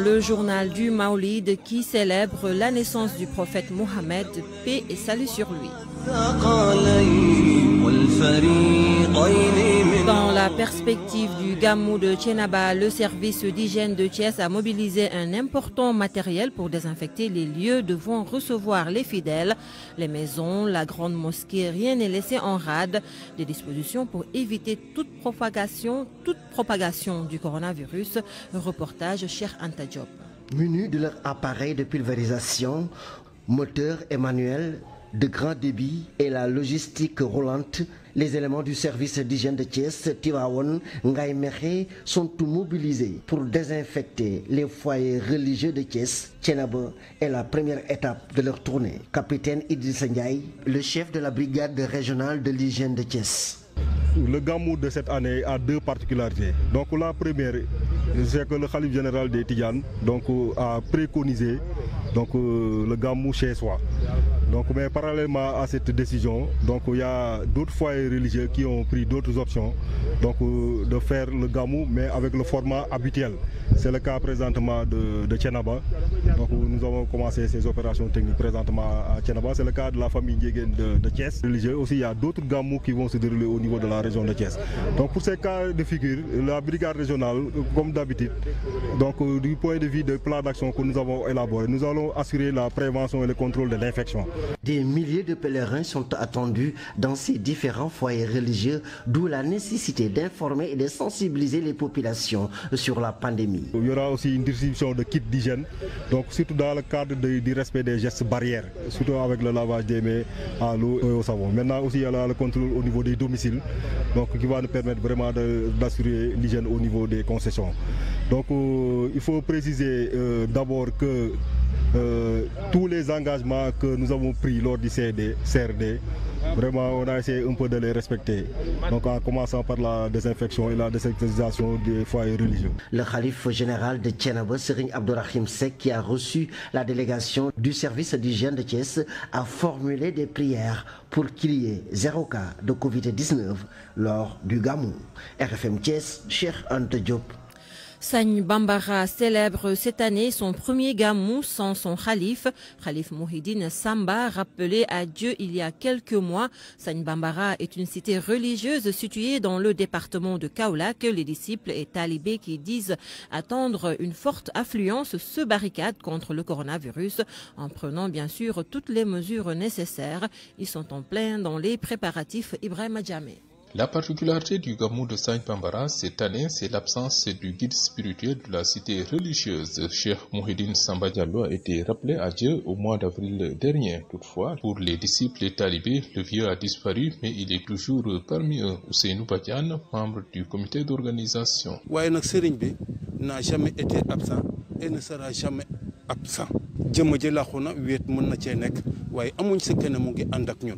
le journal du Maoulid qui célèbre la naissance du prophète Mohammed, paix et salut sur lui. Dans la perspective du Gamou de Thiénaba, le service d'hygiène de Thiès a mobilisé un important matériel pour désinfecter les lieux devant recevoir les fidèles. Les maisons, la grande mosquée, rien n'est laissé en rade. Des dispositions pour éviter toute propagation du coronavirus. Reportage Cheikh Anta Diop. Munis de leur appareil de pulvérisation, moteur et manuel, de grand débit et la logistique roulante, les éléments du service d'hygiène de Thiès, Tivaouane, Ngaye Mékhé sont mobilisés pour désinfecter les foyers religieux de Thiès. Thiénaba est la première étape de leur tournée. Capitaine Idrissa Ndiaye, le chef de la brigade régionale de l'hygiène de Thiès. Le Gamou de cette année a deux particularités. Donc la première, c'est que le Khalife général des Tidjanes a préconisé le Gamou chez soi. Mais parallèlement à cette décision, il y a d'autres foyers religieux qui ont pris d'autres options de faire le Gamou, mais avec le format habituel. C'est le cas présentement de Thiénaba. Nous avons commencé ces opérations techniques présentement à Thiénaba. C'est le cas de la famille Ndiéguène de Thiès. Religieux aussi, il y a d'autres Gamous qui vont se dérouler au niveau de la région de Thiès. Pour ces cas de figure, la brigade régionale, comme d'habitude, du point de vue des plans d'action que nous avons élaborés, nous allons assurer la prévention et le contrôle de l'infection. Des milliers de pèlerins sont attendus dans ces différents foyers religieux, d'où la nécessité d'informer et de sensibiliser les populations sur la pandémie. Il y aura aussi une distribution de kits d'hygiène, surtout dans le cadre du respect des gestes barrières, surtout avec le lavage des mains à l'eau et au savon. Maintenant aussi, il y a le contrôle au niveau des domiciles, qui va nous permettre vraiment d'assurer l'hygiène au niveau des concessions. Il faut préciser d'abord que tous les engagements que nous avons pris lors du CRD, vraiment on a essayé un peu de les respecter. En commençant par la désinfection et la désinsectisation des foyers religieux. Le Khalife général de Thiénaba, Serigne Abdourahim Seck, qui a reçu la délégation du service d'hygiène de Thiès, a formulé des prières pour qu'il y ait 0 cas de Covid-19 lors du Gamou. RFM Thiès, Cheikh Anta Diop. Sagne Bambara célèbre cette année son premier Gamou sans son khalife. Khalife Mouhidine Samba, rappelé à Dieu il y a quelques mois. Sagne Bambara est une cité religieuse située dans le département de Kaolack. Les disciples et talibés qui disent attendre une forte affluence se barricadent contre le coronavirus en prenant bien sûr toutes les mesures nécessaires. Ils sont en plein dans les préparatifs. Ibrahima Djamé. La particularité du Gamou de Sagne Bambara cette année, c'est l'absence du guide spirituel de la cité religieuse. Cheikh Mouhidine Samba Diallo a été rappelé à Dieu au mois d'avril dernier. Toutefois, pour les disciples et talibés, le vieux a disparu, mais il est toujours parmi eux. Ousseynou Badiane, membre du comité d'organisation. Serigne n'a jamais été absent et ne sera jamais absent.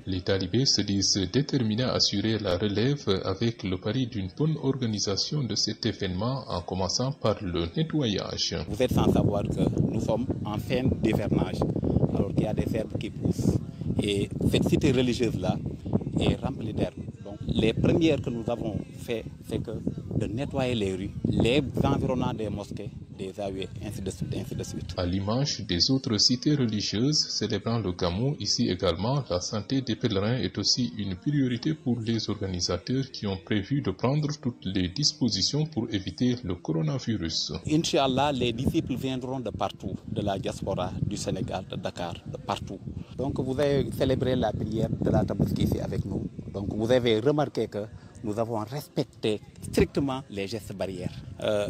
Les talibés se disent déterminés à assurer la relève avec le pari d'une bonne organisation de cet événement en commençant par le nettoyage. Vous êtes sans savoir que nous sommes en fin d'hivernage alors qu'il y a des herbes qui poussent et cette cité religieuse-là est remplie d'herbes. Donc les premières que nous avons fait, c'est que de nettoyer les rues, les environnants des mosquées, des AUE, ainsi de suite, ainsi de suite. À l'image des autres cités religieuses célébrant le Gamou, ici également, la santé des pèlerins est aussi une priorité pour les organisateurs qui ont prévu de prendre toutes les dispositions pour éviter le coronavirus. Inch'Allah, les disciples viendront de partout, de la diaspora, du Sénégal, de Dakar, de partout. Donc vous avez célébré la prière de la Tabaski ici avec nous. Donc vous avez remarqué que nous avons respecté strictement les gestes barrières.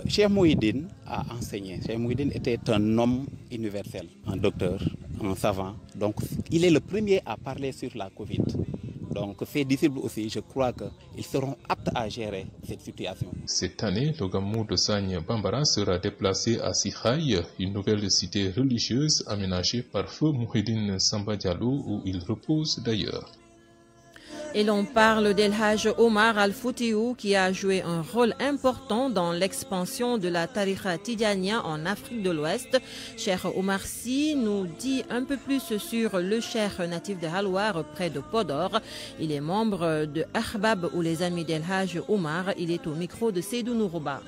Cheikh Mouhidine a enseigné. Cheikh Mouhidine était un homme universel, un docteur, un savant. Donc il est le premier à parler sur la Covid. Donc ces disciples aussi, je crois qu'ils seront aptes à gérer cette situation. Cette année, le Gamou de Sagne Bambara sera déplacé à Sikhaï, une nouvelle cité religieuse aménagée par feu Mouhidine Samba Diallo, où il repose d'ailleurs. Et l'on parle d'El Hadj Omar Al-Foutiou qui a joué un rôle important dans l'expansion de la tariqa Tidjania en Afrique de l'Ouest. Cheikh Omar Sy nous dit un peu plus sur le cheikh natif de Halwar près de Podor. Il est membre de Ahbab ou les amis d'El Hadj Omar. Il est au micro de Seydou Nourouba.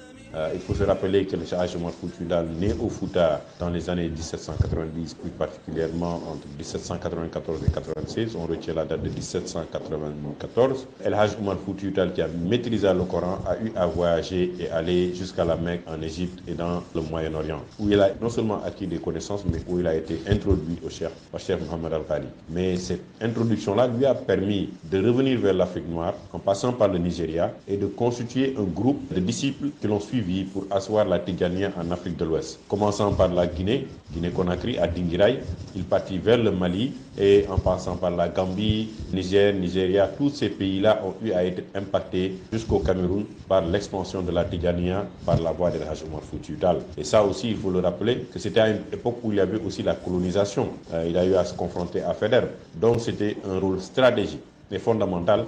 Il faut se rappeler que le Cheikh Omar Foutiyou Tall, né au Fouta dans les années 1790, plus particulièrement entre 1794 et 96, on retient la date de 1794. El Hajj Omar Foutiyou Tall, qui a maîtrisé le Coran, a eu à voyager et aller jusqu'à la Mecque en Égypte et dans le Moyen-Orient, où il a non seulement acquis des connaissances, mais où il a été introduit au Cheikh Mohammed Al-Ghali. Mais cette introduction-là lui a permis de revenir vers l'Afrique noire en passant par le Nigeria et de constituer un groupe de disciples qui l'ont suivi pour asseoir la Tidjaniya en Afrique de l'Ouest. Commençant par la Guinée-Conakry à Dinguiraye, il partit vers le Mali et en passant par la Gambie, Niger, Nigeria, tous ces pays-là ont eu à être impactés jusqu'au Cameroun par l'expansion de la Tidjaniya par la voie de Hajj Omar Foutiyou Tall. Et ça aussi, il faut le rappeler, que c'était à une époque où il y avait aussi la colonisation. Il a eu à se confronter à Faidherbe. Donc c'était un rôle stratégique et fondamental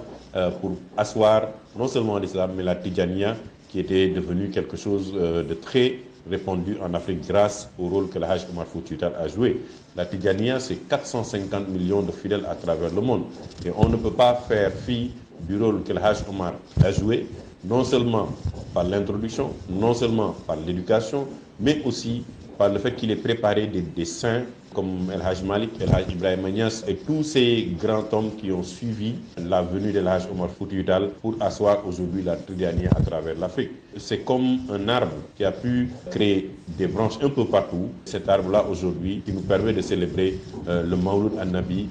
pour asseoir non seulement l'islam, mais la Tidjaniya, qui était devenue quelque chose de très répandu en Afrique grâce au rôle que le Hajj Omar Foutiyou Tall a joué. La Tidjaniya, c'est 450 millions de fidèles à travers le monde. Et on ne peut pas faire fi du rôle que le Hajj Omar a joué, non seulement par l'introduction, non seulement par l'éducation, mais aussi par le fait qu'il ait préparé des saints comme El Hajj Malik, El Hajj Ibrahima Niass et tous ces grands hommes qui ont suivi la venue de El Hajj Omar Foutiyou Tall pour asseoir aujourd'hui la Tidjaniya à travers l'Afrique. C'est comme un arbre qui a pu créer des branches un peu partout. Cet arbre-là aujourd'hui qui nous permet de célébrer le Mawlud an-Nabi.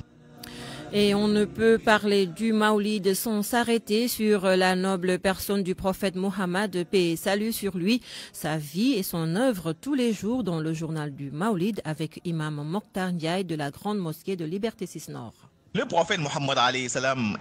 Et on ne peut parler du Maoulid sans s'arrêter sur la noble personne du prophète Mohammed, paix et salut sur lui, sa vie et son œuvre tous les jours dans le journal du Maoulid avec Imam Mokhtar Ndiaye de la Grande Mosquée de Liberté 6 Nord. Le prophète Mohammed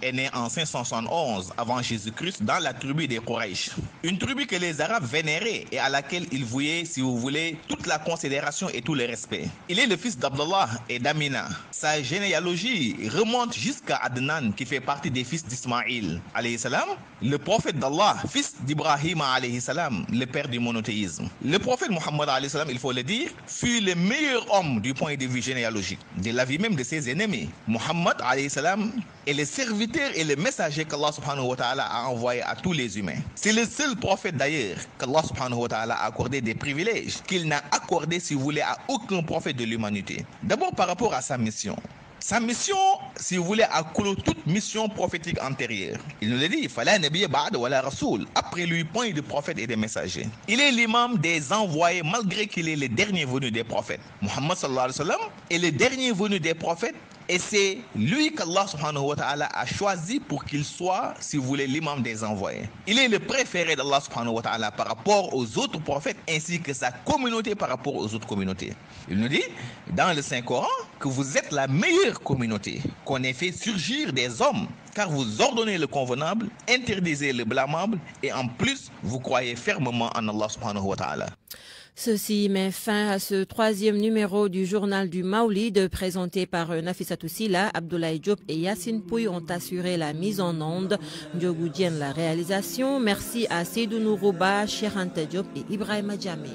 est né en 571 avant Jésus-Christ dans la tribu des Quraysh. Une tribu que les Arabes vénéraient et à laquelle ils vouaient, si vous voulez, toute la considération et tout le respect. Il est le fils d'Abdallah et d'Amina. Sa généalogie remonte jusqu'à Adnan qui fait partie des fils d'Ismaïl alayhi salam. Le prophète d'Allah, fils d'Ibrahim alayhi salam, le père du monothéisme. Le prophète Mohammed alayhi salam, il faut le dire, fut le meilleur homme du point de vue généalogique, de l'avis même de ses ennemis. Mohammed alayhi salam est le serviteur et le messager qu'Allah subhanahu wa ta'ala a envoyé à tous les humains. C'est le seul prophète d'ailleurs qu'Allah subhanahu wa ta'ala a accordé des privilèges qu'il n'a accordé, si vous voulez, à aucun prophète de l'humanité. D'abord par rapport à sa mission. Sa mission, si vous voulez, a clos toute mission prophétique antérieure. Il nous le dit, Fala nabiyya ba'da wala rasoul. Après lui, point de prophètes et de messagers. Il est l'imam des envoyés, malgré qu'il est le dernier venu des prophètes. Muhammad sallallahu alayhi wa sallam est le dernier venu des prophètes. Et c'est lui qu'Allah subhanahu wa ta'ala a choisi pour qu'il soit, si vous voulez, l'imam des envoyés. Il est le préféré d'Allah subhanahu wa ta'ala par rapport aux autres prophètes ainsi que sa communauté par rapport aux autres communautés. Il nous dit dans le Saint-Coran que vous êtes la meilleure communauté, qu'on ait fait surgir des hommes, car vous ordonnez le convenable, interdisez le blâmable et en plus vous croyez fermement en Allah subhanahu wa ta'ala. Ceci met fin à ce 3e numéro du journal du Maoulid présenté par Nafissatou Sila, Abdoulaye Diop et Yassine Pouy ont assuré la mise en onde. Ndiogou Diène la réalisation. Merci à Seydou Nourouba, Cheikh Anta Diop et Ibrahima Djamé.